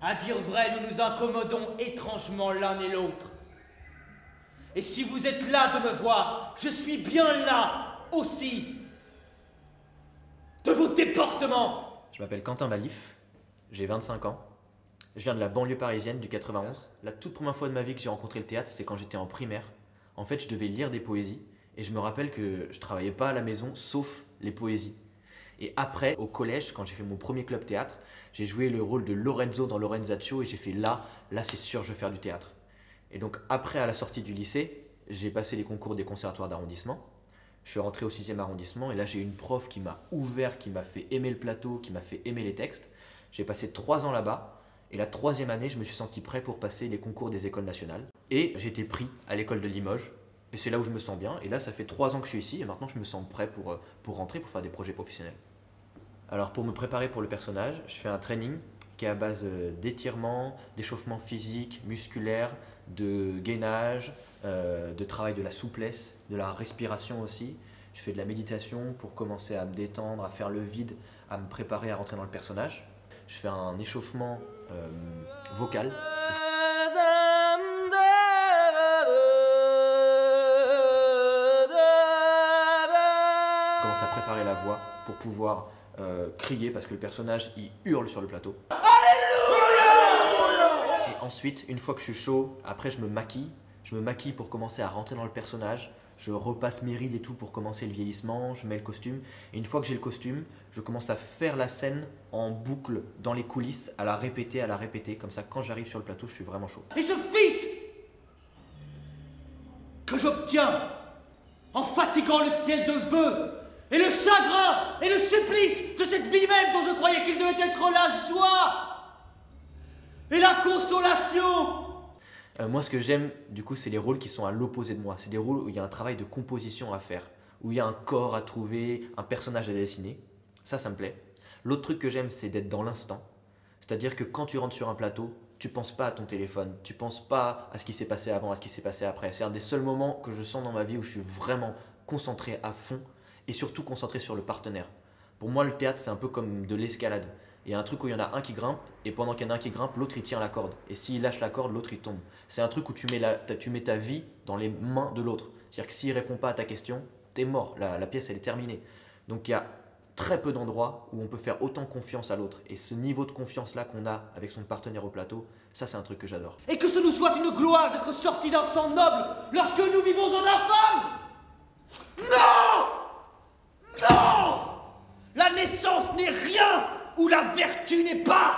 À dire vrai, nous nous incommodons étrangement l'un et l'autre. Et si vous êtes là de me voir, je suis bien là aussi. De vos déportements. Je m'appelle Quentin Malif, j'ai 25 ans. Je viens de la banlieue parisienne du 91. La toute première fois de ma vie que j'ai rencontré le théâtre, c'était quand j'étais en primaire. En fait, je devais lire des poésies et je me rappelle que je travaillais pas à la maison sauf les poésies. Et après, au collège, quand j'ai fait mon premier club théâtre, j'ai joué le rôle de Lorenzo dans Lorenzaccio et j'ai fait là c'est sûr, je vais faire du théâtre. Et donc après, à la sortie du lycée, j'ai passé les concours des conservatoires d'arrondissement. Je suis rentré au 6e arrondissement et là j'ai eu une prof qui m'a ouvert, qui m'a fait aimer le plateau, qui m'a fait aimer les textes. J'ai passé 3 ans là-bas et la 3e année, je me suis senti prêt pour passer les concours des écoles nationales. Et j'ai été pris à l'école de Limoges et c'est là où je me sens bien. Et là, ça fait 3 ans que je suis ici et maintenant je me sens prêt pour rentrer, pour faire des projets professionnels. Alors pour me préparer pour le personnage, je fais un training qui est à base d'étirements, d'échauffement physique, musculaire, de gainage, de travail de la souplesse, de la respiration aussi. Je fais de la méditation pour commencer à me détendre, à faire le vide, à me préparer à rentrer dans le personnage. Je fais un échauffement vocal. Je commence à préparer la voix pour pouvoir crier parce que le personnage il hurle sur le plateau. Et ensuite, une fois que je suis chaud, après je me maquille. Je me maquille pour commencer à rentrer dans le personnage. Je repasse mes rides et tout pour commencer le vieillissement. Je mets le costume. Et une fois que j'ai le costume, je commence à faire la scène en boucle dans les coulisses, à la répéter. Comme ça, quand j'arrive sur le plateau, je suis vraiment chaud. Et ce fils que j'obtiens en fatiguant le ciel de vœux et le chagrin et le supplice de cette vie même dont je croyais qu'il devait être la joie et la consolation. Moi, ce que j'aime, du coup, c'est les rôles qui sont à l'opposé de moi. C'est des rôles où il y a un travail de composition à faire, où il y a un corps à trouver, un personnage à dessiner. Ça me plaît. L'autre truc que j'aime, c'est d'être dans l'instant. C'est-à-dire que quand tu rentres sur un plateau, tu penses pas à ton téléphone, tu penses pas à ce qui s'est passé avant, à ce qui s'est passé après. C'est un des seuls moments que je sens dans ma vie où je suis vraiment concentré à fond et surtout concentré sur le partenaire. Pour moi, le théâtre, c'est un peu comme de l'escalade. Il y a un truc où il y en a un qui grimpe et pendant qu'il y en a un qui grimpe, l'autre il tient la corde. Et s'il lâche la corde, l'autre il tombe. C'est un truc où tu mets ta vie dans les mains de l'autre. C'est-à-dire que s'il répond pas à ta question, t'es mort. La pièce elle est terminée. Donc il y a très peu d'endroits où on peut faire autant confiance à l'autre. Et ce niveau de confiance là qu'on a avec son partenaire au plateau, ça c'est un truc que j'adore. Et que ce nous soit une gloire d'être sortis d'un sang noble lorsque nous vivons en infâme. Non! Non! La naissance n'est rien où la vertu n'est pas.